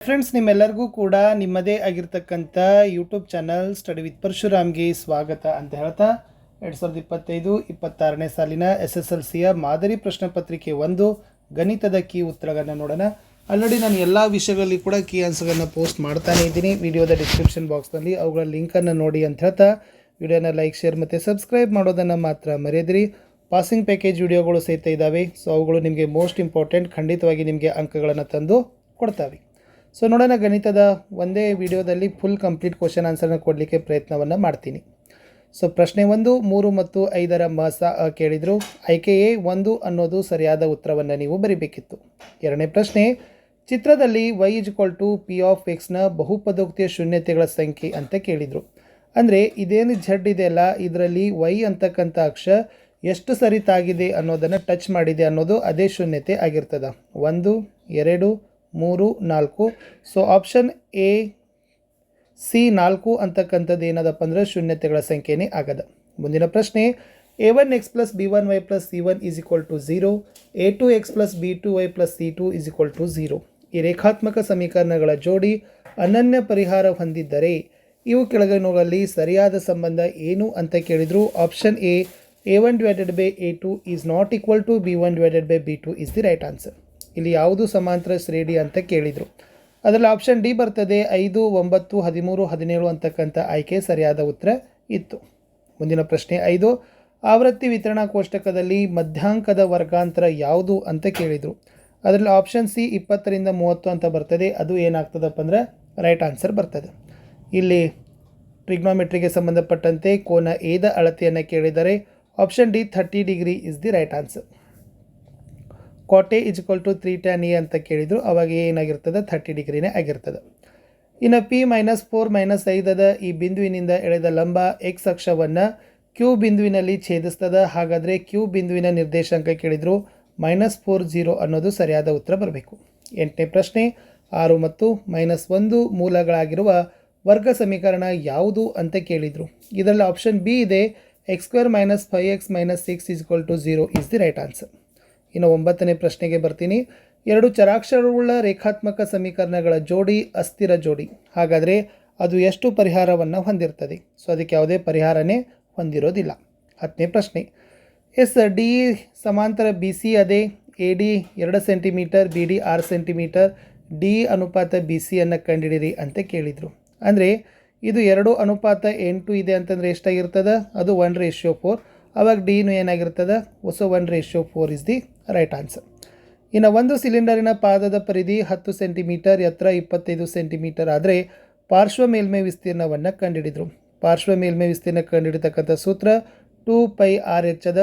Friends, ನಿಮ್ಮೆಲ್ಲರಿಗೂ ಕೂಡ ನಿಮ್ಮದೇ ಆಗಿರ್ತಕ್ಕಂಥ ಯೂಟ್ಯೂಬ್ ಚಾನಲ್ ಸ್ಟಡಿ ವಿತ್ ಪರಶುರಾಮ್ಗೆ ಸ್ವಾಗತ ಅಂತ ಹೇಳ್ತಾ 2025-26ನೇ ಸಾಲಿನ SSLCಯ ಮಾದರಿ ಪ್ರಶ್ನೆ ಪತ್ರಿಕೆ 1 ಗಣಿತದ ಕೀ ಉತ್ತರಗಳನ್ನು ನೋಡೋಣ. ಆಲ್ರೆಡಿ ನಾನು ಎಲ್ಲ ವಿಷಯಗಳಲ್ಲಿ ಕೂಡ ಕೀ ಆನ್ಸರ್ಗಳನ್ನು ಪೋಸ್ಟ್ ಮಾಡ್ತಾನೆ ಇದ್ದೀನಿ. ವಿಡಿಯೋದ ಡಿಸ್ಕ್ರಿಪ್ಷನ್ ಬಾಕ್ಸ್ನಲ್ಲಿ ಅವುಗಳ ಲಿಂಕನ್ನು ನೋಡಿ ಅಂತ ಹೇಳ್ತಾ ವಿಡಿಯೋನ ಲೈಕ್, ಶೇರ್ ಮತ್ತು ಸಬ್ಸ್ಕ್ರೈಬ್ ಮಾಡೋದನ್ನು ಮಾತ್ರ ಮರೆಯದಿರಿ. ಪಾಸಿಂಗ್ ಪ್ಯಾಕೇಜ್ ವಿಡಿಯೋಗಳು ಸಹಿತ ಇದ್ದಾವೆ. ಸೊ ಅವುಗಳು ನಿಮಗೆ ಮೋಸ್ಟ್ ಇಂಪಾರ್ಟೆಂಟ್, ಖಂಡಿತವಾಗಿ ನಿಮಗೆ ಅಂಕಗಳನ್ನು ತಂದು ಕೊಡ್ತಾವೆ. ಸೊ ನೋಡೋಣ, ಗಣಿತದ ಒಂದೇ ವಿಡಿಯೋದಲ್ಲಿ ಫುಲ್ ಕಂಪ್ಲೀಟ್ ಕ್ವಶನ್ ಆನ್ಸರ್ನ ಕೊಡಲಿಕ್ಕೆ ಪ್ರಯತ್ನವನ್ನು ಮಾಡ್ತೀನಿ. ಸೊ ಪ್ರಶ್ನೆ 1, 3 ಮತ್ತು 5ರ ಮಸ ಕೇಳಿದರು. ಆಯ್ಕೆ ಎ 1 ಅನ್ನೋದು ಸರಿಯಾದ ಉತ್ತರವನ್ನು ನೀವು ಬರೀಬೇಕಿತ್ತು. ಎರಡನೇ ಪ್ರಶ್ನೆ, ಚಿತ್ರದಲ್ಲಿ y = p ಆಫ್ ಎಕ್ಸ್ನ ಬಹುಪದೋಕ್ತಿಯ ಶೂನ್ಯತೆಗಳ ಸಂಖ್ಯೆ ಅಂತ ಕೇಳಿದರು. ಅಂದರೆ ಇದೇನು ಝಡ್ ಇದೆಯಲ್ಲ, ಇದರಲ್ಲಿ y ಅಂತಕ್ಕಂಥ ಅಕ್ಷ ಎಷ್ಟು ಸರಿತಾಗಿದೆ ಅನ್ನೋದನ್ನು ಟಚ್ ಮಾಡಿದೆ ಅನ್ನೋದು ಅದೇ ಶೂನ್ಯತೆ ಆಗಿರ್ತದೆ. 1, 2, 3, 4. ಸೊ ಆಪ್ಷನ್ ಎ ಸಿ 4 ಅಂತಕ್ಕಂಥದ್ದು ಏನದಪ್ಪ ಅಂದರೆ ಶೂನ್ಯತೆಗಳ ಸಂಖ್ಯೆನೇ ಆಗದ. ಮುಂದಿನ ಪ್ರಶ್ನೆ, a1x + b1y + c1 = 0, a2x + b2y + c2 = 0. ಈ ರೇಖಾತ್ಮಕ ಸಮೀಕರಣಗಳ ಜೋಡಿ ಅನನ್ಯ ಪರಿಹಾರ ಹೊಂದಿದ್ದರೆ ಇವು ಕೆಳಗಿನವುಗಳಲ್ಲಿ ಸರಿಯಾದ ಸಂಬಂಧ ಏನು ಅಂತ ಕೇಳಿದರು. Option A a1/a2 is not equal to b1/b2 is the right answer. ಇಲ್ಲಿ ಯಾವುದು ಸಮಾಂತರ ಶ್ರೇಣಿ ಅಂತ ಕೇಳಿದರು. ಅದರಲ್ಲಿ ಆಪ್ಷನ್ ಡಿ ಬರ್ತದೆ. 5, 9, 13, 17 ಅಂತಕ್ಕಂಥ ಆಯ್ಕೆ ಸರಿಯಾದ ಉತ್ತರ ಇತ್ತು. ಮುಂದಿನ ಪ್ರಶ್ನೆ 5, ಆವೃತ್ತಿ ವಿತರಣಾ ಕೋಷ್ಟಕದಲ್ಲಿ ಮಧ್ಯಾಂಕದ ವರ್ಗಾಂತರ ಯಾವುದು ಅಂತ ಕೇಳಿದರು. ಅದರಲ್ಲಿ ಆಪ್ಷನ್ ಸಿ 20 ರಿಂದ 30 ಅಂತ ಬರ್ತದೆ. ಅದು ಏನಾಗ್ತದಪ್ಪ ಅಂದರೆ ರೈಟ್ ಆನ್ಸರ್ ಬರ್ತದೆ. ಇಲ್ಲಿ ಟ್ರಿಗ್ನೋಮೆಟ್ರಿಗೆ ಸಂಬಂಧಪಟ್ಟಂತೆ ಕೋನ ಎದ ಅಳತೆಯನ್ನು ಕೇಳಿದರೆ option D 30 degree is the right answer. cot A = 3 tan A ಅಂತ ಕೇಳಿದರು. ಅವಾಗ ಏನಾಗಿರ್ತದೆ 30 ಡಿಗ್ರಿನೇ ಆಗಿರ್ತದೆ. ಇನ್ನು P - 4 - 5 ಈ ಬಿಂದುವಿನಿಂದ ಎಳೆದ ಲಂಬ ಎಕ್ಸ್ ಅಕ್ಷವನ್ನು ಕ್ಯೂ ಬಿಂದುವಿನಲ್ಲಿ ಛೇದಿಸ್ತದೆ. ಹಾಗಾದರೆ ಕ್ಯೂ ಬಿಂದುವಿನ ನಿರ್ದೇಶಾಂಕ ಕೇಳಿದರು. -40 ಅನ್ನೋದು ಸರಿಯಾದ ಉತ್ತರ ಬರಬೇಕು. 8ನೇ ಪ್ರಶ್ನೆ, 6 ಮತ್ತು -1 ಮೂಲಗಳಾಗಿರುವ ವರ್ಗ ಸಮೀಕರಣ ಯಾವುದು ಅಂತ ಕೇಳಿದರು. ಇದರಲ್ಲಿ ಆಪ್ಷನ್ ಬಿ ಇದೆ. x² - 5x - 6 = 0 is the right answer. ಇನ್ನು 9ನೇ ಪ್ರಶ್ನೆಗೆ ಬರ್ತೀನಿ. 2 ಚರಾಕ್ಷರವುಳ್ಳ ರೇಖಾತ್ಮಕ ಸಮೀಕರಣಗಳ ಜೋಡಿ ಅಸ್ಥಿರ ಜೋಡಿ. ಹಾಗಾದರೆ ಅದು ಎಷ್ಟು ಪರಿಹಾರವನ್ನು ಹೊಂದಿರ್ತದೆ? ಸೊ ಅದಕ್ಕೆ ಯಾವುದೇ ಪರಿಹಾರನೇ ಹೊಂದಿರೋದಿಲ್ಲ. 10ನೇ ಪ್ರಶ್ನೆ, ಡಿ ಸಮಾಂತರ ಬಿ ಸಿ ಅದೇ, A D 2 centimetre, B D 6 centimetre, D ಅನುಪಾತ ಬಿ ಸಿಯನ್ನು ಕಂಡುಹಿಡಿಯಿರಿ ಅಂತ ಕೇಳಿದರು. ಅಂದರೆ ಇದು 2:8 ಇದೆ ಅಂತಂದರೆ ಎಷ್ಟಾಗಿರ್ತದೆ? ಅದು 1:4. ಅವಾಗ ಡಿನೂ ಏನಾಗಿರ್ತದೆ? ಹೊಸ 1:4 ಇಸ್ ದಿ ರೈಟ್ ಆನ್ಸರ್. ಇನ್ನು ಒಂದು ಸಿಲಿಂಡರಿನ ಪಾದದ ಪರಿಧಿ 10 ಸೆಂಟಿಮೀಟರ್, ಎತ್ತರ 25 ಸೆಂಟಿಮೀಟರ್ ಆದರೆ ಪಾರ್ಶ್ವ ಮೇಲ್ಮೈ ವಿಸ್ತೀರ್ಣವನ್ನು ಕಂಡುಹಿಡಿದರು. ಪಾರ್ಶ್ವ ಮೇಲ್ಮೈ ವಿಸ್ತೀರ್ಣ ಕಂಡುಹಿಡಿತಕ್ಕಂಥ ಸೂತ್ರ 2πr(h) ಅದ.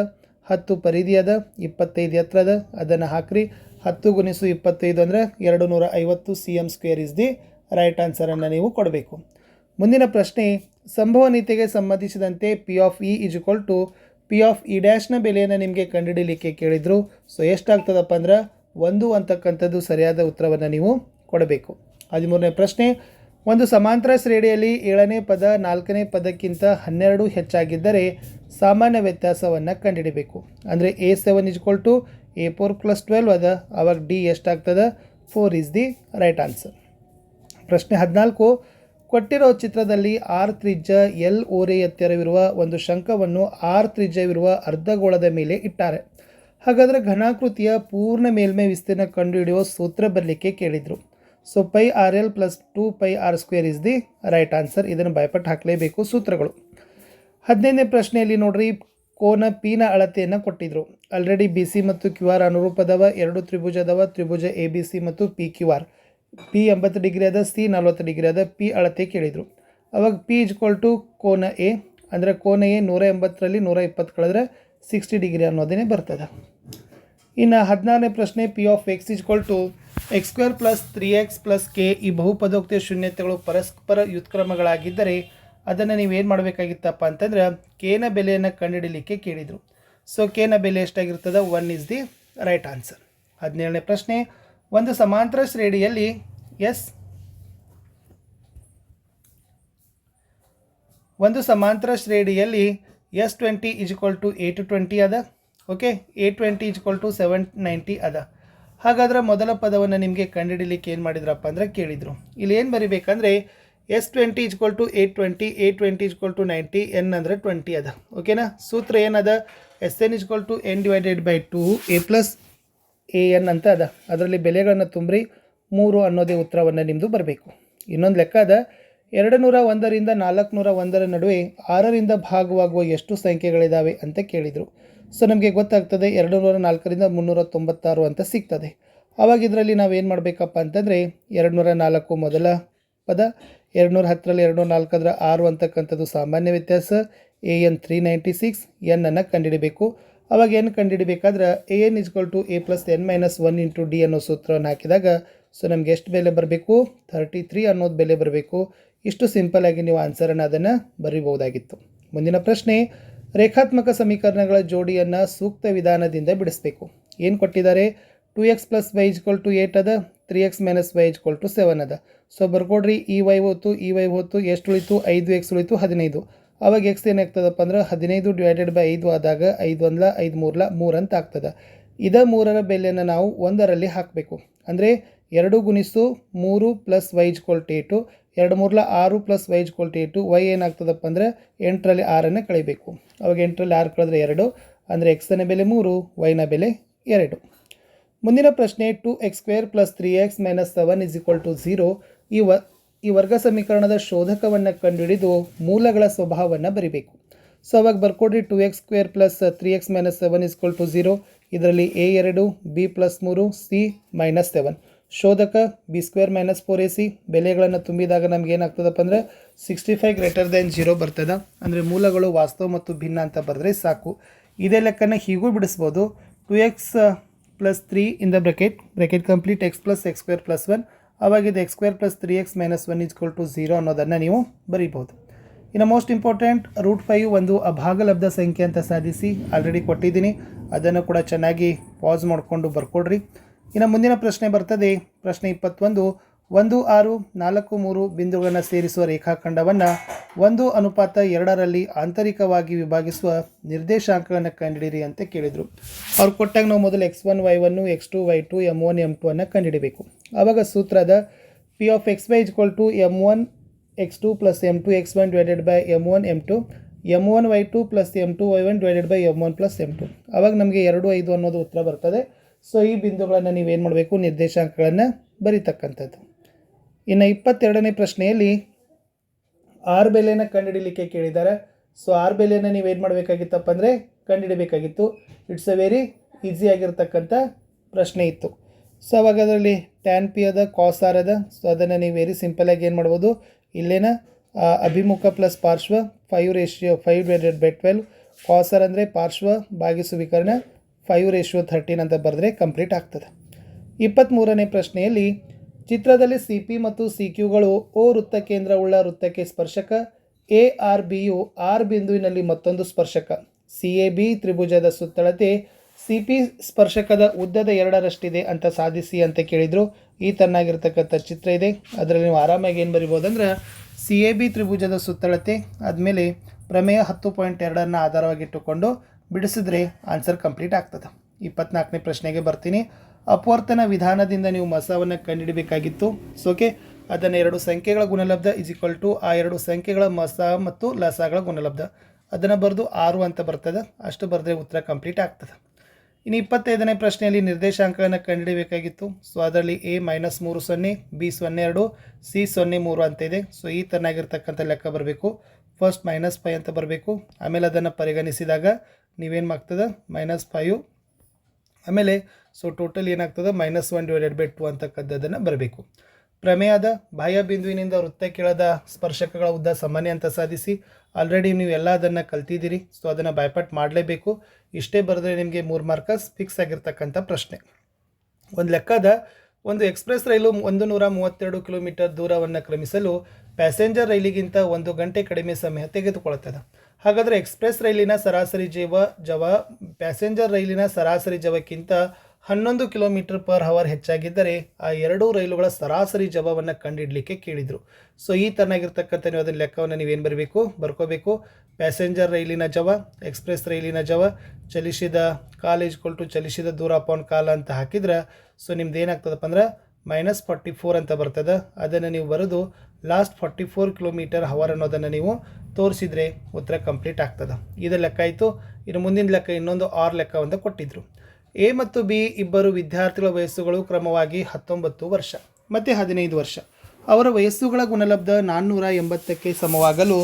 10 ಪರಿಧಿ ಅದ, 25 ಎತ್ತರ ಅದ. ಅದನ್ನು ಹಾಕ್ರಿ. 10 × 25 ಅಂದರೆ 250 cm² ಇಸ್ ದಿ ರೈಟ್ ಆನ್ಸರನ್ನು ನೀವು ಕೊಡಬೇಕು. ಮುಂದಿನ ಪ್ರಶ್ನೆ, ಸಂಭವನೀಯತೆಗೆ ಸಂಬಂಧಿಸಿದಂತೆ P of E = P of E ಡ್ಯಾಶ್ನ ಬೆಲೆಯನ್ನು ನಿಮಗೆ ಕಂಡುಹಿಡಲಿಕ್ಕೆ ಕೇಳಿದರು. ಸೊ ಎಷ್ಟಾಗ್ತದಪ್ಪ ಅಂದ್ರೆ 1 ಅಂತಕ್ಕಂಥದ್ದು ಸರಿಯಾದ ಉತ್ತರವನ್ನು ನೀವು ಕೊಡಬೇಕು. 13ನೇ ಪ್ರಶ್ನೆ, ಒಂದು ಸಮಾಂತರ ಶ್ರೇಣಿಯಲ್ಲಿ 7ನೇ ಪದ 4ನೇ ಪದಕ್ಕಿಂತ 12 ಹೆಚ್ಚಾಗಿದ್ದರೆ ಸಾಮಾನ್ಯ ವ್ಯತ್ಯಾಸವನ್ನು ಕಂಡುಹಿಡಬೇಕು. ಅಂದರೆ a7 = a4 + 12 ಅದ. ಆವಾಗ ಡಿ ಎಷ್ಟಾಗ್ತದೆ? 4 ಇಸ್ ದಿ ರೈಟ್ ಆನ್ಸರ್. ಪ್ರಶ್ನೆ 14, ಕೊಟ್ಟಿರೋ ಚಿತ್ರದಲ್ಲಿ ಆರ್ ತ್ರಿಜ್ಯ ಎಲ್ ಓರೆ ಎತ್ತರವಿರುವ ಒಂದು ಶಂಕವನ್ನು ಆರ್ ತ್ರಿಜ್ಯವಿರುವ ಅರ್ಧಗೋಳದ ಮೇಲೆ ಇಟ್ಟಾರೆ. ಹಾಗಾದರೆ ಘನಾಕೃತಿಯ ಪೂರ್ಣ ಮೇಲ್ಮೈ ವಿಸ್ತೀರ್ಣ ಕಂಡುಹಿಡಿಯುವ ಸೂತ್ರ ಬರಲಿಕ್ಕೆ ಕೇಳಿದರು. So πrl + 2πr² is the right answer. ಇದನ್ನು ಬಾಯ್ಪಟ್ಟು ಹಾಕಲೇಬೇಕು ಸೂತ್ರಗಳು. 15ನೇ ಪ್ರಶ್ನೆಯಲ್ಲಿ ನೋಡ್ರಿ, ಕೋನ ಪಿನ ಅಳತೆಯನ್ನು ಕೊಟ್ಟಿದ್ರು. ಆಲ್ರೆಡಿ ಬಿ ಸಿ ಮತ್ತು ಕ್ಯೂ ಆರ್ ಅನುರೂಪದವ. 2 ತ್ರಿಭುಜ ಅದಾವ. ತ್ರಿಭುಜ ಎ ಬಿ ಸಿ ಮತ್ತು P Q R. P 80 degree ಅದ, ಸಿ 40 ಡಿಗ್ರಿ ಅದ. ಪಿ ಅಳತೆ ಕೇಳಿದರು. ಅವಾಗ ಪಿ = ಕೋನ ಎ ಅಂದರೆ ಕೋನ ಎ 180ರಲ್ಲಿ 120 ಕಳೆದ್ರೆ 60 ಡಿಗ್ರಿ ಅನ್ನೋದೇ ಬರ್ತದೆ. ಇನ್ನು 16ನೇ ಪ್ರಶ್ನೆ, P of X = x² + 3x + k ಈ ಬಹುಪದೋಕ್ತಿಯ ಶೂನ್ಯತೆಗಳು ಪರಸ್ಪರ ವ್ಯುತ್ಕ್ರಮಗಳಾಗಿದ್ದರೆ ಅದನ್ನು ನೀವೇನು ಮಾಡಬೇಕಾಗಿತ್ತಪ್ಪ ಅಂತಂದ್ರೆ ಕೇನ ಬೆಲೆಯನ್ನು ಕಂಡುಹಿಡಲಿಕ್ಕೆ ಕೇಳಿದರು. ಸೊ ಕೇನ ಬೆಲೆ ಎಷ್ಟಾಗಿರ್ತದೆ? 1 ಇಸ್ ದಿ ರೈಟ್ ಆನ್ಸರ್. 17ನೇ ಪ್ರಶ್ನೆ, ಒಂದು ಸಮಾಂತರ ಶ್ರೇಣಿಯಲ್ಲಿ S20 = 820 ಅದ. ಓಕೆ, A20 = 790 ಅದ. ಹಾಗಾದರೆ ಮೊದಲ ಪದವನ್ನು ನಿಮಗೆ ಕಂಡುಹಿಡಿಲಿಕ್ಕೆ ಏನು ಅಂದರೆ ಕೇಳಿದರು. ಇಲ್ಲಿ ಏನು ಬರಿಬೇಕಂದ್ರೆ S20 = 820, A20 = 90, N ಅಂದರೆ 20 ಅದ. ಓಕೆನಾ? ಸೂತ್ರ ಏನದ? SN = N/2 A + AN ಅಂತ ಅದ. ಅದರಲ್ಲಿ ಬೆಲೆಗಳನ್ನು ತುಂಬ್ರಿ 3 ಅನ್ನೋದೇ ಉತ್ತರವನ್ನು ನಿಮ್ಮದು ಬರಬೇಕು. ಇನ್ನೊಂದು ಲೆಕ್ಕ ಅದ, 201 ರಿಂದ 401 ನಡುವೆ 6ರಿಂದ ಭಾಗವಾಗುವ ಎಷ್ಟು ಸಂಖ್ಯೆಗಳಿದ್ದಾವೆ ಅಂತ ಕೇಳಿದರು. ಸೊ ನಮಗೆ ಗೊತ್ತಾಗ್ತದೆ 204 ರಿಂದ 396 ಅಂತ ಸಿಗ್ತದೆ. ಆವಾಗ ಇದರಲ್ಲಿ ನಾವೇನು ಮಾಡಬೇಕಪ್ಪ ಅಂತಂದರೆ 204 ಮೊದಲ ಪದ, 210 ರಲ್ಲಿ 204 6 ಅಂತಕ್ಕಂಥದ್ದು ಸಾಮಾನ್ಯ ವ್ಯತ್ಯಾಸ, AN 396, N ಅನ್ನು ಕಂಡುಹಿಡಬೇಕು. ಅವಾಗ ಏನು ಕಂಡುಹಿಡಬೇಕಾದ್ರೆ AN = A + N - 1 × D ಅನ್ನೋ ಸೂತ್ರವನ್ನು ಹಾಕಿದಾಗ ಸೊ ನಮಗೆ ಎಷ್ಟು ಬೆಲೆ ಬರಬೇಕು? 33 ಅನ್ನೋದು ಬೆಲೆ ಬರಬೇಕು. ಇಷ್ಟು ಸಿಂಪಲ್ಲಾಗಿ ನೀವು ಆನ್ಸರನ್ನು ಅದನ್ನು ಬರೀಬಹುದಾಗಿತ್ತು. ಮುಂದಿನ ಪ್ರಶ್ನೆ, ರೇಖಾತ್ಮಕ ಸಮೀಕರಣಗಳ ಜೋಡಿಯನ್ನು ಸೂಕ್ತ ವಿಧಾನದಿಂದ ಬಿಡಿಸಬೇಕು. ಏನು ಕೊಟ್ಟಿದ್ದಾರೆ? 2x + y = 8 ಅದ, 3x - y = 7 ಅದ. ಸೊ ಬರ್ಕೊಡ್ರಿ, ಈ y ಹೋಯ್ತು, ಈ y ಹೋಯ್ತು, ಎಷ್ಟು ಉಳಿತು? 5x ಉಳಿತು, 15. ಅವಾಗ x ಏನಾಗ್ತದಪ್ಪ ಅಂದ್ರೆ 15/5 ಆದಾಗ 5 1 5 3 3 ಅಂತ ಆಗ್ತದೆ. ಇದೇ 3ರ ಬೆಲೆಯನ್ನು ನಾವು 1ರಲ್ಲಿ ಹಾಕಬೇಕು. ಅಂದರೆ 2 × 3 + y = 8, 2 3 6 + y = 8. y ಏನಾಗ್ತದಪ್ಪ ಅಂದರೆ 8ರಲ್ಲಿ 6ಅನ್ನು ಕಳಿಬೇಕು. ಅವಾಗ 8ರಲ್ಲಿ 6 ಕಳೆದ್ರೆ 2, ಅಂದರೆ x ನ ಬೆಲೆ 3, y ನ ಬೆಲೆ 2. ಮುಂದಿನ ಪ್ರಶ್ನೆ, 2x² + 3x - 7 = 0. ಈ ವರ್ಗ ಸಮೀಕರಣದ ಶೋಧಕವನ್ನು ಕಂಡುಹಿಡಿದು ಮೂಲಗಳ ಸ್ವಭಾವವನ್ನು ಬರಿಬೇಕು. ಸೊ ಅವಾಗ ಬರ್ಕೊಡ್ರಿ, 2x² + 3x - 7 = 0. ಇದರಲ್ಲಿ A2, B + 3, C - 7. ಶೋಧಕ B² - 4AC. ಬೆಲೆಗಳನ್ನು ತುಂಬಿದಾಗ ನಮ್ಗೆ ಏನಾಗ್ತದಪ್ಪ ಅಂದರೆ 65 > 0 ಬರ್ತದೆ. ಅಂದರೆ ಮೂಲಗಳು ವಾಸ್ತವ ಮತ್ತು ಭಿನ್ನ ಅಂತ ಬರೆದ್ರೆ ಸಾಕು. ಇದೇ ಲೆಕ್ಕನ ಹೀಗೂ ಬಿಡಿಸ್ಬೋದು. 2x + 3 in the bracket complete x + x² + 1. ಅವಾಗಿದ್ದು x² + 3x - 1 = 0 ಅನ್ನೋದನ್ನು ನೀವು ಬರೀಬೋದು. ಇನ್ನು ಮೋಸ್ಟ್ ಇಂಪಾರ್ಟೆಂಟ್, √5 ಒಂದು ಅಭಾಗಲಬ್ಧ ಸಂಖ್ಯೆ ಅಂತ ಸಾಧಿಸಿ ಆಲ್ರೆಡಿ ಕೊಟ್ಟಿದ್ದೀನಿ. ಅದನ್ನು ಕೂಡ ಚೆನ್ನಾಗಿ ಪಾಸ್ ಮಾಡಿಕೊಂಡು ಬರ್ಕೊಡ್ರಿ. ಇನ್ನು ಮುಂದಿನ ಪ್ರಶ್ನೆ ಬರ್ತದೆ, ಪ್ರಶ್ನೆ 21. 1 6 4 3 ಬಿಂದುಗಳನ್ನು ಸೇರಿಸುವ ರೇಖಾಖಂಡವನ್ನು 1:2ರಲ್ಲಿ ಆಂತರಿಕವಾಗಿ ವಿಭಾಗಿಸುವ ನಿರ್ದೇಶಾಂಕಗಳನ್ನು ಕಂಡುಹಿಡಿಯಿರಿ ಅಂತ ಕೇಳಿದರು. ಅವ್ರು ಕೊಟ್ಟಾಗ ನಾವು ಮೊದಲು x1 y1 x2 y2 m1 m2 ಅನ್ನು ಕಂಡುಹಿಡಬೇಕು. ಆವಾಗ ಸೂತ್ರದ P of xy = m1 x2 + m2 x1 / m1 m2, m1 y2 + m2 y1 / m1 + m2. ಆವಾಗ ನಮಗೆ 2 5 ಅನ್ನೋದು ಉತ್ತರ ಬರ್ತದೆ. ಸೊ ಈ ಬಿಂದುಗಳನ್ನು ನೀವೇನು ಮಾಡಬೇಕು? ನಿರ್ದೇಶಾಂಕಗಳನ್ನು ಬರೀತಕ್ಕಂಥದ್ದು. ಇನ್ನು 22ನೇ ಪ್ರಶ್ನೆಯಲ್ಲಿ R ಬೆಲೆಯನ್ನು ಕಂಡುಹಿಡಲಿಕ್ಕೆ ಕೇಳಿದ್ದಾರೆ. ಸೊ R ಬೆಲೆಯನ್ನು ನೀವೇನು ಮಾಡಬೇಕಾಗಿತ್ತಪ್ಪ ಅಂದರೆ ಕಂಡುಹಿಡಬೇಕಾಗಿತ್ತು. ಇಟ್ಸ್ ಅ ವೆರಿ ಈಸಿ ಆಗಿರ್ತಕ್ಕಂಥ ಪ್ರಶ್ನೆ ಇತ್ತು. ಸೊ ಅವಾಗ ಅದರಲ್ಲಿ tan P ಅದ, cos R ಅದ. ಸೊ ಅದನ್ನು ನೀವು ವೆರಿ ಸಿಂಪಲಾಗಿ ಏನು ಮಾಡ್ಬೋದು? ಇಲ್ಲೇನ ಅಭಿಮುಖ ಪ್ಲಸ್ ಪಾರ್ಶ್ವ 5:5/12. cos R ಅಂದರೆ ಪಾರ್ಶ್ವ ಭಾಗಿಸು ವಿಕರ್ಣ 5:13 ಅಂತ ಬರೆದ್ರೆ ಕಂಪ್ಲೀಟ್ ಆಗ್ತದೆ. 23ನೇ ಪ್ರಶ್ನೆಯಲ್ಲಿ ಚಿತ್ರದಲ್ಲಿ CP ಮತ್ತು CQಗಳು O ವೃತ್ತ ಕೇಂದ್ರವುಳ್ಳ ವೃತ್ತಕ್ಕೆ ಸ್ಪರ್ಶಕ, ARBಯು R ಬಿಂದುವಿನಲ್ಲಿ ಮತ್ತೊಂದು ಸ್ಪರ್ಶಕ. CAB ತ್ರಿಭುಜದ ಸುತ್ತಳತೆ CP ಸ್ಪರ್ಶಕದ ಉದ್ದದ 2ರಷ್ಟಿದೆ ಅಂತ ಸಾಧಿಸಿ ಅಂತ ಕೇಳಿದರು. ಈ ತನ್ನಾಗಿರ್ತಕ್ಕಂಥ ಚಿತ್ರ ಇದೆ. ಅದರಲ್ಲಿ ನೀವು ಆರಾಮಾಗಿ ಏನು ಬರಿಬೋದಂದ್ರೆ CAB ತ್ರಿಭುಜದ ಸುತ್ತಳತೆ ಆದಮೇಲೆ ಪ್ರಮೇಯ 10.2 ಆಧಾರವಾಗಿಟ್ಟುಕೊಂಡು ಬಿಡಿಸಿದ್ರೆ ಆನ್ಸರ್ ಕಂಪ್ಲೀಟ್ ಆಗ್ತದೆ. 24ನೇ ಪ್ರಶ್ನೆಗೆ ಬರ್ತೀನಿ. ಅಪವರ್ತನ ವಿಧಾನದಿಂದ ನೀವು ಮಸವನ್ನು ಕಂಡುಹಿಡಬೇಕಾಗಿತ್ತು. ಸೊ ಓಕೆ, ಅದನ್ನು 2 ಸಂಖ್ಯೆಗಳ ಗುಣಲಬ್ಧ = ಆ 2 ಸಂಖ್ಯೆಗಳ ಮಸ ಮತ್ತು ಲಸಗಳ ಗುಣಲಬ್ಧ ಅದನ್ನು ಬರೆದು 6 ಅಂತ ಬರ್ತದೆ. ಅಷ್ಟು ಬರೆದ್ರೆ ಉತ್ತರ ಕಂಪ್ಲೀಟ್ ಆಗ್ತದೆ. ಇನ್ನು 25ನೇ ಪ್ರಶ್ನೆಯಲ್ಲಿ ನಿರ್ದೇಶಾಂಕಗಳನ್ನು ಕಂಡುಹಿಡಬೇಕಾಗಿತ್ತು. ಸೊ ಅದರಲ್ಲಿ A - 3 0, B 0 2, C 0 3 ಅಂತ ಇದೆ. ಸೊ ಈ ತರನಾಗಿರ್ತಕ್ಕಂಥ ಲೆಕ್ಕ ಬರಬೇಕು. ಫಸ್ಟ್ -5 ಅಂತ ಬರಬೇಕು. ಆಮೇಲೆ ಅದನ್ನು ಪರಿಗಣಿಸಿದಾಗ ನೀವೇನು ಆಗ್ತದೆ -5. ಆಮೇಲೆ ಸೊ ಟೋಟಲ್ ಏನಾಗ್ತದೆ -1/2 ಅಂತಕ್ಕಂಥದ್ದನ್ನು ಬರಬೇಕು. ಪ್ರಮೇಯದ ಬಾಹ್ಯ ಬಿಂದುವಿನಿಂದ ವೃತ್ತಕ್ಕೆಳೆದ ಸ್ಪರ್ಶಕಗಳ ಉದ್ದ ಸಾಮಾನ್ಯ ಅಂತ ಸಾಧಿಸಿ. ಆಲ್ರೆಡಿ ನೀವು ಎಲ್ಲ ಅದನ್ನು ಕಲ್ತಿದ್ದೀರಿ. ಸೊ ಅದನ್ನು ಬಾಯ್ಪಾಟ್ ಮಾಡಲೇಬೇಕು. ಇಷ್ಟೇ ಬರೆದ್ರೆ ನಿಮಗೆ 3 ಮಾರ್ಕಸ್ ಫಿಕ್ಸ್ ಆಗಿರ್ತಕ್ಕಂಥ ಪ್ರಶ್ನೆ. ಒಂದು ಲೆಕ್ಕದ ಒಂದು ಎಕ್ಸ್ಪ್ರೆಸ್ ರೈಲು 132 ಕಿಲೋಮೀಟರ್ ದೂರವನ್ನು ಕ್ರಮಿಸಲು ಪ್ಯಾಸೆಂಜರ್ ರೈಲಿಗಿಂತ 1 ಗಂಟೆ ಕಡಿಮೆ ಸಮಯ ತೆಗೆದುಕೊಳ್ಳುತ್ತದೆ. ಹಾಗಾದರೆ ಎಕ್ಸ್ಪ್ರೆಸ್ ರೈಲಿನ ಸರಾಸರಿ ಜವ ಪ್ಯಾಸೆಂಜರ್ ರೈಲಿನ ಸರಾಸರಿ ಜವಕ್ಕಿಂತ 11 ಕಿಲೋಮೀಟರ್ ಪರ್ ಅವರ್ ಹೆಚ್ಚಾಗಿದ್ದರೆ ಆ ಎರಡೂ ರೈಲುಗಳ ಸರಾಸರಿ ಜವವನ್ನು ಕಂಡುಹಿಡಲಿಕ್ಕೆ ಕೇಳಿದರು. ಸೊ ಈ ಥರನಾಗಿರ್ತಕ್ಕಂಥ ನೀವು ಅದನ್ನ ಲೆಕ್ಕವನ್ನು ನೀವೇನು ಬರಬೇಕು ಬರ್ಕೋಬೇಕು. ಪ್ಯಾಸೆಂಜರ್ ರೈಲಿನ ಜವ, ಎಕ್ಸ್ಪ್ರೆಸ್ ರೈಲಿನ ಜವ, ಚಲಿಸಿದ ಕಾಲ ಟು ಚಲಿಸಿದ ದೂರ ಅಪಾನ್ ಕಾಲ ಅಂತ ಹಾಕಿದ್ರೆ ಸೊ ನಿಮ್ದು ಏನಾಗ್ತದಪ್ಪ ಅಂದ್ರೆ -44 ಅಂತ ಬರ್ತದೆ. ಅದನ್ನು ನೀವು ಬರೆದು ಲಾಸ್ಟ್ 44 ಕಿಲೋಮೀಟರ್ ಅವರ್ ಅನ್ನೋದನ್ನು ನೀವು ತೋರಿಸಿದರೆ ಉತ್ತರ ಕಂಪ್ಲೀಟ್ ಆಗ್ತದೆ. ಇದು ಲೆಕ್ಕ ಆಯಿತು. ಇನ್ನು ಮುಂದಿನ ಲೆಕ್ಕ ಇನ್ನೊಂದು 6 ಲೆಕ್ಕವನ್ನು ಕೊಟ್ಟಿದ್ದರು. ಎ ಮತ್ತು ಬಿ ಇಬ್ಬರು ವಿದ್ಯಾರ್ಥಿಗಳ ವಯಸ್ಸುಗಳು ಕ್ರಮವಾಗಿ 19 ವರ್ಷ ಮತ್ತು 15 ವರ್ಷ. ಅವರ ವಯಸ್ಸುಗಳ ಗುಣಲಬ್ಧ 480ಕ್ಕೆ ಸಮವಾಗಲು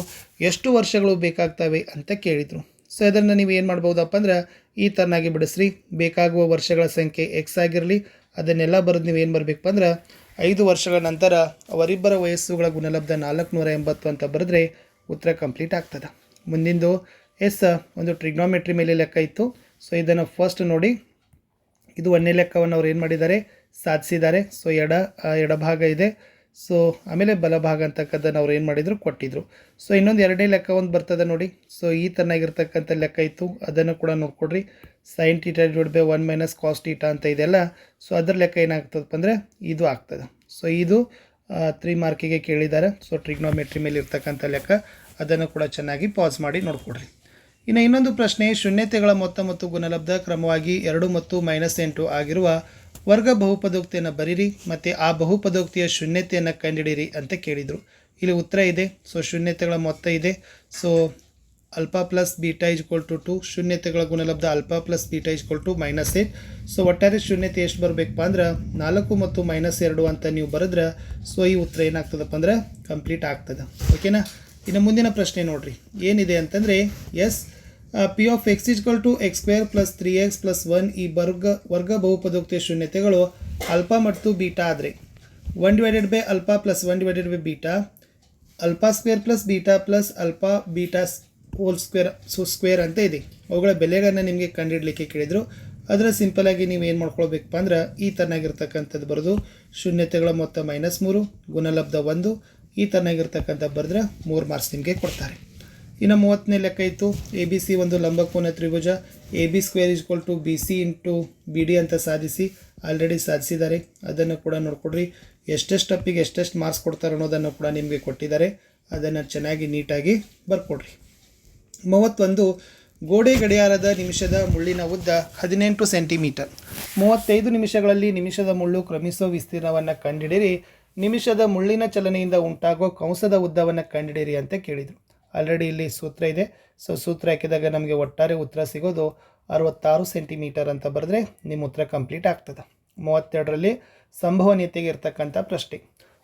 ಎಷ್ಟು ವರ್ಷಗಳು ಬೇಕಾಗ್ತವೆ ಅಂತ ಕೇಳಿದರು. ಸೊ ಅದನ್ನು ನೀವು ಏನು ಮಾಡ್ಬೋದಪ್ಪ ಅಂದ್ರೆ ಈ ಥರನಾಗಿ ಬಿಡಿಸ್ರಿ. ಬೇಕಾಗುವ ವರ್ಷಗಳ ಸಂಖ್ಯೆ ಎಕ್ಸ್ ಆಗಿರಲಿ. ಅದನ್ನೆಲ್ಲ ಬರೆದು ನೀವು ಏನು ಬರಬೇಕಪ್ಪ ಅಂದ್ರೆ 5 ವರ್ಷಗಳ ನಂತರ ಅವರಿಬ್ಬರ ವಯಸ್ಸುಗಳ ಗುಣಲಬ್ಧ 480 ಅಂತ ಬರೆದ್ರೆ ಉತ್ತರ ಕಂಪ್ಲೀಟ್ ಆಗ್ತದೆ. ಮುಂದಿಂದು ಒಂದು ಟ್ರಿಗ್ನೋಮೆಟ್ರಿ ಮೇಲೆ ಲೆಕ್ಕ ಇತ್ತು. ಸೊ ಇದನ್ನು ಫಸ್ಟ್ ನೋಡಿ. ಇದು ಒಂದನೇ ಲೆಕ್ಕವನ್ನು ಅವ್ರು ಏನು ಮಾಡಿದ್ದಾರೆ ಸಾಧಿಸಿದ್ದಾರೆ. ಸೊ ಎಡಭಾಗ ಇದೆ. ಸೊ ಆಮೇಲೆ ಬಲಭಾಗ ಅಂತಕ್ಕಂಥದ್ದು ಅವ್ರು ಏನು ಮಾಡಿದರು ಕೊಟ್ಟಿದ್ರು. ಸೊ ಇನ್ನೊಂದು ಎರಡನೇ ಲೆಕ್ಕ ಒಂದು ಬರ್ತದೆ ನೋಡಿ. ಸೊ ಈ ಥರನಾಗಿರ್ತಕ್ಕಂಥ ಲೆಕ್ಕ ಇತ್ತು. ಅದನ್ನು ಕೂಡ ನೋಡ್ಕೊಡ್ರಿ. sin θ / 1 - cos θ ಅಂತ ಇದೆಲ್ಲ. ಸೊ ಅದ್ರ ಲೆಕ್ಕ ಏನಾಗ್ತದಪ್ಪ ಅಂದರೆ ಇದು ಆಗ್ತದೆ. ಸೊ ಇದು 3 ಮಾರ್ಕಿಗೆ ಕೇಳಿದ್ದಾರೆ. ಸೊ ಟ್ರಿಗ್ನೋಮೆಟ್ರಿ ಮೇಲೆ ಇರ್ತಕ್ಕಂಥ ಲೆಕ್ಕ ಅದನ್ನು ಕೂಡ ಚೆನ್ನಾಗಿ ಪಾಸ್ ಮಾಡಿ ನೋಡ್ಕೊಡ್ರಿ. ಇನ್ನು ಇನ್ನೊಂದು ಪ್ರಶ್ನೆ, ಶೂನ್ಯತೆಗಳ ಮೊತ್ತ ಮತ್ತು ಗುಣಲಬ್ಧ ಕ್ರಮವಾಗಿ 2 ಮತ್ತು -8 ಆಗಿರುವ ವರ್ಗ ಬಹುಪದೋಕ್ತಿಯನ್ನು ಬರೀರಿ ಮತ್ತು ಆ ಬಹುಪದೋಕ್ತಿಯ ಶೂನ್ಯತೆಯನ್ನು ಕಂಡುಹಿಡಿಯಿರಿ ಅಂತ ಕೇಳಿದರು. ಇಲ್ಲಿ ಉತ್ತರ ಇದೆ. ಸೊ ಶೂನ್ಯತೆಗಳ ಮೊತ್ತ ಇದೆ. So alpha plus beta = 2. ಶೂನ್ಯತೆಗಳ ಗುಣಲಬ್ಧ ಅಲ್ಫಾ ಪ್ಲಸ್ ಬೀಟಾ = -8. ಸೊ ಒಟ್ಟಾರೆ ಶೂನ್ಯತೆ ಎಷ್ಟು ಬರಬೇಕಪ್ಪ ಅಂದ್ರೆ 4 ಮತ್ತು -2 ಅಂತ ನೀವು ಬರೆದ್ರೆ ಸೊ ಈ ಉತ್ತರ ಏನಾಗ್ತದಪ್ಪ ಅಂದ್ರೆ ಕಂಪ್ಲೀಟ್ ಆಗ್ತದೆ. ಓಕೆನಾ. ಇನ್ನು ಮುಂದಿನ ಪ್ರಶ್ನೆ ನೋಡಿರಿ ಏನಿದೆ ಅಂತಂದರೆ P of X = x² + 3x + 1 ಈ ವರ್ಗ ಬಹುಪದೋಕ್ತಿಯ ಶೂನ್ಯತೆಗಳು ಅಲ್ಫಾ ಮತ್ತು ಬೀಟಾ ಆದರೆ 1/α + 1/β α² + β + α β² ಸ್ಕ್ವೇರ್ ಅಂತ ಇದೆ. ಅವುಗಳ ಬೆಲೆಗಳನ್ನು ನಿಮಗೆ ಕಂಡುಹಿಡಲಿಕ್ಕೆ ಕೇಳಿದರು. ಅದರ ಸಿಂಪಲಾಗಿ ನೀವು ಏನು ಮಾಡ್ಕೊಳ್ಬೇಕಪ್ಪ ಅಂದ್ರೆ ಈ ಥರನಾಗಿರ್ತಕ್ಕಂಥದ್ದು ಬರೆದು ಶೂನ್ಯತೆಗಳ ಮೊತ್ತ -3 ಗುಣಲಬ್ಧ 1 ಈ ಥರನಾಗಿರ್ತಕ್ಕಂಥ ಬರೆದ್ರೆ 3 ಮಾರ್ಕ್ಸ್ ನಿಮಗೆ ಕೊಡ್ತಾರೆ. ಇನ್ನು 30ನೇ ಲೆಕ್ಕ ಇತ್ತು. ABC ಒಂದು ಲಂಬಕೋನ ತ್ರಿಭುಜ AB² = BC × BD ಅಂತ ಆಲ್ರೆಡಿ ಸಾಧಿಸಿದ್ದಾರೆ. ಅದನ್ನು ಕೂಡ ನೋಡ್ಕೊಡ್ರಿ. ಎಷ್ಟೆಷ್ಟು ಸ್ಟೆಪ್ಪಿಗೆ ಎಷ್ಟೆಷ್ಟು ಮಾರ್ಕ್ಸ್ ಕೊಡ್ತಾರೆ ಅನ್ನೋದನ್ನು ಕೂಡ ನಿಮಗೆ ಕೊಟ್ಟಿದ್ದಾರೆ. ಅದನ್ನು ಚೆನ್ನಾಗಿ ನೀಟಾಗಿ ಬರ್ಕೊಡ್ರಿ. 31 ಗೋಡೆ ಗಡಿಯಾರದ ನಿಮಿಷದ ಮುಳ್ಳಿನ ಉದ್ದ 18 ಸೆಂಟಿಮೀಟರ್. 35 ನಿಮಿಷಗಳಲ್ಲಿ ನಿಮಿಷದ ಮುಳ್ಳು ಕ್ರಮಿಸುವ ವಿಸ್ತೀರ್ಣವನ್ನು ಕಂಡುಹಿಡಿಯಿರಿ. ನಿಮಿಷದ ಮುಳ್ಳಿನ ಚಲನೆಯಿಂದ ಉಂಟಾಗುವ ಕಂಸದ ಉದ್ದವನ್ನು ಕಂಡುಹಿಡಿಯಿರಿ ಅಂತ ಕೇಳಿದರು. ಆಲ್ರೆಡಿ ಇಲ್ಲಿ ಸೂತ್ರ ಇದೆ. ಸೊ ಸೂತ್ರ ಹಾಕಿದಾಗ ನಮಗೆ ಒಟ್ಟಾರೆ ಉತ್ತರ ಸಿಗೋದು 66 ಸೆಂಟಿಮೀಟರ್ ಅಂತ ಬರೆದ್ರೆ ನಿಮ್ಮ ಉತ್ತರ ಕಂಪ್ಲೀಟ್ ಆಗ್ತದೆ. 32ರಲ್ಲಿ ಸಂಭವನೀಯತೆಗೆ ಇರ್ತಕ್ಕಂಥ ಪ್ರಶ್ನೆ.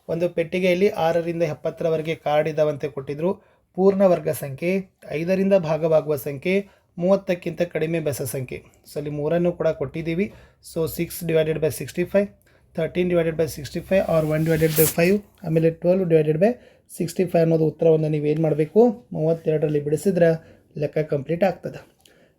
ಒಂದು ಪೆಟ್ಟಿಗೆಯಲ್ಲಿ 6ರಿಂದ 70ರವರೆಗೆ ಕಾರ್ಡ್ ಇದ್ದಾವಂತೆ ಕೊಟ್ಟಿದ್ರು. ಪೂರ್ಣ ವರ್ಗ ಸಂಖ್ಯೆ, 5ರಿಂದ ಭಾಗವಾಗುವ ಸಂಖ್ಯೆ, 30ಕ್ಕಿಂತ ಕಡಿಮೆ ಬೆಸ ಸಂಖ್ಯೆ. ಸೊ ಅಲ್ಲಿ 3 ಕೂಡ ಕೊಟ್ಟಿದ್ದೀವಿ. ಸೊ 6 / 65, 13 / 65 ಆರ್ 1/5 ಆಮೇಲೆ 12 / 65 ಅನ್ನೋದು ಉತ್ತರವನ್ನು ನೀವೇನು ಮಾಡಬೇಕು 32ರಲ್ಲಿ ಬಿಡಿಸಿದ್ರೆ ಲೆಕ್ಕ ಕಂಪ್ಲೀಟ್ ಆಗ್ತದೆ.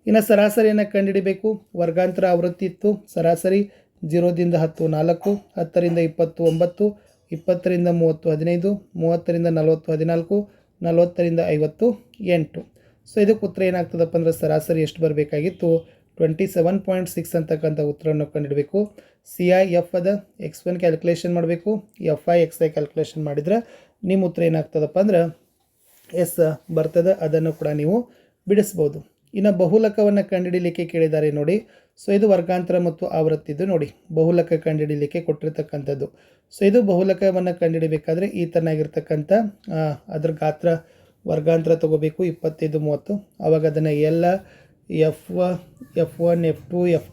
ಇನ್ನು ಸರಾಸರಿಯನ್ನು ಕಂಡುಹಿಡಿಬೇಕು. ವರ್ಗಾಂತರ ಆವೃತ್ತಿ ಇತ್ತು. ಸರಾಸರಿ 0ರಿಂದ 10 4, 10ರಿಂದ 20 9, 20ರಿಂದ 30 15, 30ರಿಂದ 40 14, 40ರಿಂದ 50 8. ಸೊ ಇದಕ್ಕೆ ಉತ್ತರ ಏನಾಗ್ತದಪ್ಪ ಅಂದರೆ ಸರಾಸರಿ ಎಷ್ಟು ಬರಬೇಕಾಗಿತ್ತು 27.6 ಅಂತಕ್ಕಂಥ ಉತ್ತರವನ್ನು ಕಂಡುಹಿಡಬೇಕು. CIF ಅದ X1 ಕ್ಯಾಲ್ಕುಲೇಷನ್ ಮಾಡಬೇಕು. FI XI ಕ್ಯಾಲ್ಕುಲೇಷನ್ ಮಾಡಿದರೆ ನಿಮ್ಮ ಉತ್ತರ ಏನಾಗ್ತದಪ್ಪ ಅಂದ್ರೆ ಎಸ್ ಬರ್ತದೆ. ಅದನ್ನು ಕೂಡ ನೀವು ಬಿಡಿಸ್ಬೋದು. ಇನ್ನು ಬಹುಲಕವನ್ನು ಕಂಡುಹಿಡಲಿಕ್ಕೆ ಕೇಳಿದ್ದಾರೆ ನೋಡಿ. ಸೊ ಇದು ವರ್ಗಾಂತರ ಮತ್ತು ಆವೃತ್ತಿದ್ದು ನೋಡಿ ಬಹುಲಕ ಕಂಡುಹಿಡಲಿಕ್ಕೆ ಕೊಟ್ಟಿರ್ತಕ್ಕಂಥದ್ದು. ಸೊ ಇದು ಬಹುಲಕವನ್ನು ಕಂಡುಹಿಡಬೇಕಾದ್ರೆ ಈ ಥರನಾಗಿರ್ತಕ್ಕಂಥ ಅದ್ರ ಗಾತ್ರ ವರ್ಗಾಂತರ ತೊಗೋಬೇಕು 25 30. ಆವಾಗ ಅದನ್ನು ಎಲ್ಲ F1 F2 F'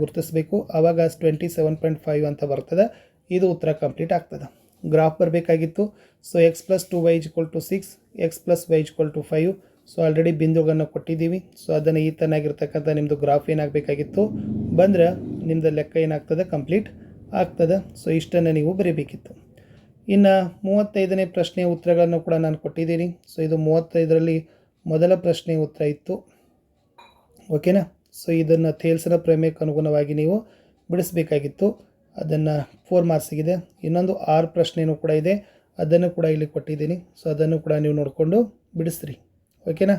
ಗುರುತಿಸಬೇಕು. ಆವಾಗ 27.5 ಅಂತ ಬರ್ತದೆ. ಇದು ಉತ್ತರ ಕಂಪ್ಲೀಟ್ ಆಗ್ತದೆ. ಗ್ರಾಫ್ ಬರಬೇಕಾಗಿತ್ತು. So x + 2y = 6, x + y = 5. So already ಬಿಂದುಗಳನ್ನು ಕೊಟ್ಟಿದ್ದೀವಿ. ಸೊ ಅದನ್ನು ಈ ಥರನಾಗಿರ್ತಕ್ಕಂಥ ನಿಮ್ಮದು ಗ್ರಾಫ್ ಏನಾಗಬೇಕಾಗಿತ್ತು ಬಂದರೆ ನಿಮ್ಮದು ಲೆಕ್ಕ ಏನಾಗ್ತದೆ ಕಂಪ್ಲೀಟ್ ಆಗ್ತದೆ. ಸೊ ಇಷ್ಟನ್ನು ನೀವು ಬರೀಬೇಕಿತ್ತು. ಇನ್ನು 35ನೇ ಪ್ರಶ್ನೆಯ ಉತ್ತರಗಳನ್ನು ಕೂಡ ನಾನು ಕೊಟ್ಟಿದ್ದೀನಿ. ಸೊ ಇದು 35ರಲ್ಲಿ ಮೊದಲ ಪ್ರಶ್ನೆಯ ಉತ್ತರ ಇತ್ತು. ಓಕೆನಾ. ಸೊ ಇದನ್ನು ಥೇಲ್ಸನ ಪ್ರಮೇಯಕ್ಕೆ ಅನುಗುಣವಾಗಿ ನೀವು ಬಿಡಿಸಬೇಕಾಗಿತ್ತು. ಅದನ್ನು 4 ಮಾರ್ಕ್ಸಿಗಿದೆ. ಇನ್ನೊಂದು 6 ಪ್ರಶ್ನೆಯೂ ಕೂಡ ಇದೆ. ಅದನ್ನು ಕೂಡ ಇಲ್ಲಿ ಕೊಟ್ಟಿದ್ದೀನಿ. ಸೊ ಅದನ್ನು ಕೂಡ ನೀವು ನೋಡಿಕೊಂಡು ಬಿಡಿಸ್ರಿ. ಓಕೆನಾ.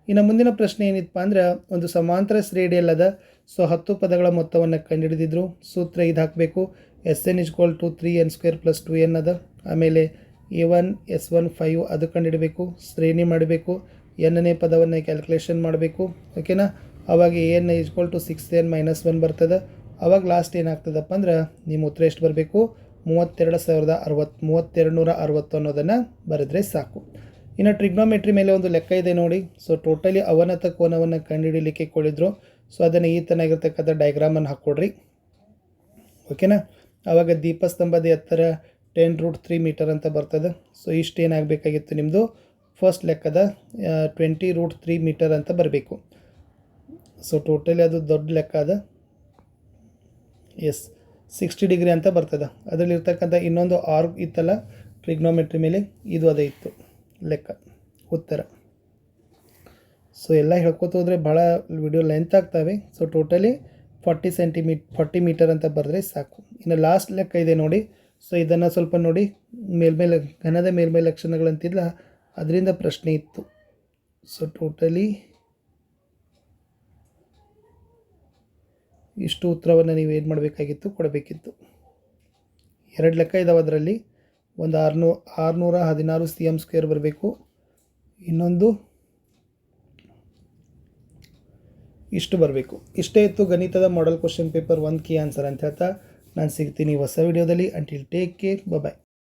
ಇನ್ನು ಮುಂದಿನ ಪ್ರಶ್ನೆ ಏನಿತ್ತಪ್ಪ ಅಂದ್ರೆ ಒಂದು ಸಮಾಂತರ ಶ್ರೇಣಿಯಲ್ಲಿ ಅದ. ಸೊ 10 ಪದಗಳ ಮೊತ್ತವನ್ನು ಕಂಡುಹಿಡಿದಿದ್ರು. ಸೂತ್ರ ಇದು ಹಾಕಬೇಕು. SN = 3n² + 2n ಅದ. ಆಮೇಲೆ A1 S1 5 ಅದು ಕಂಡುಹಿಡಬೇಕು. ಶ್ರೇಣಿ ಮಾಡಬೇಕು. ಎನ್ನೇ ಪದವನ್ನು ಕ್ಯಾಲ್ಕುಲೇಷನ್ ಮಾಡಬೇಕು. ಓಕೆನಾ. ಅವಾಗ AN = 6n - 1 ಬರ್ತದೆ. ಅವಾಗ ಲಾಸ್ಟ್ ಏನಾಗ್ತದಪ್ಪ ಅಂದ್ರೆ ನಿಮ್ಮ ಉತ್ತರ ಎಷ್ಟು ಬರಬೇಕು? 32,6260 ಅನ್ನೋದನ್ನು ಬರೆದ್ರೆ ಸಾಕು. ಇನ್ನು ಟ್ರಿಗ್ನೋಮೆಟ್ರಿ ಮೇಲೆ ಒಂದು ಲೆಕ್ಕ ಇದೆ ನೋಡಿ. ಸೊ ಟೋಟಲಿ ಅವನತ ಕೋನವನ್ನು ಕಂಡುಹಿಡಲಿಕ್ಕೆ ಕೊಡಿದ್ರು. ಸೊ ಅದನ್ನು ಈ ತನಾಗಿರ್ತಕ್ಕಂಥ ಡಯಾಗ್ರಾಮನ್ನು ಹಾಕ್ಕೊಡ್ರಿ. ಓಕೆನಾ. ಆವಾಗ ದೀಪಸ್ತಂಭದ ಎತ್ತರ 10√3 ಮೀಟರ್ ಅಂತ ಬರ್ತದೆ. ಸೊ ಇಷ್ಟು ಏನಾಗಬೇಕಾಗಿತ್ತು ನಿಮ್ಮದು ಫಸ್ಟ್ ಲೆಕ್ಕದ 20√3 ಮೀಟರ್ ಅಂತ ಬರಬೇಕು. ಸೊ ಟೋಟಲಿ ಅದು ದೊಡ್ಡ ಲೆಕ್ಕ ಅದ. ಎಸ್ 60 ಡಿಗ್ರಿ ಅಂತ ಬರ್ತದೆ. ಅದರಲ್ಲಿರ್ತಕ್ಕಂಥ ಇನ್ನೊಂದು ಆರ್ಗ್ ಇತ್ತಲ್ಲ ಟ್ರಿಗ್ನೋಮೆಟ್ರಿ ಮೇಲೆ, ಇದು ಅದೇ ಇತ್ತು ಲೆಕ್ಕ ಉತ್ತರ. ಸೊ ಎಲ್ಲ ಹೇಳ್ಕೊತ ಹೋದರೆ ಭಾಳ ವಿಡಿಯೋ ಲೆಂತ್ ಆಗ್ತವೆ. ಸೊ ಟೋಟಲಿ 40 ಮೀಟರ್ ಅಂತ ಬರೆದ್ರೆ ಸಾಕು. ಇನ್ನು ಲಾಸ್ಟ್ ಲೆಕ್ಕ ಇದೆ ನೋಡಿ. ಸೊ ಇದನ್ನು ಸ್ವಲ್ಪ ನೋಡಿ. ಮೇಲ್ಮೇಲೆ ಘನದ ಮೇಲ್ಮೈ ಲಕ್ಷಣಗಳಂತಿಲ್ಲ, ಅದರಿಂದ ಪ್ರಶ್ನೆ ಇತ್ತು. ಸೊ ಟೋಟಲಿ ಇಷ್ಟು ಉತ್ತರವನ್ನು ನೀವು ಏನು ಮಾಡಬೇಕಾಗಿತ್ತು, ಕೊಡಬೇಕಿತ್ತು. 2 ಲೆಕ್ಕ ಇದಾವೆ ಅದರಲ್ಲಿ. ಒಂದು 616 cm² ಬರಬೇಕು. ಇನ್ನೊಂದು ಇಷ್ಟು ಬರಬೇಕು. ಇಷ್ಟೇ ಇತ್ತು ಗಣಿತದ model question paper 1 key answer ಅಂತ ಹೇಳ್ತಾ ನಾನು ಸಿಗ್ತೀನಿ ಹೊಸ ವಿಡಿಯೋದಲ್ಲಿ. ಅಂಟಿಲ್ ಟೇಕ್ ಕೇರ್, ಬಾಯ್.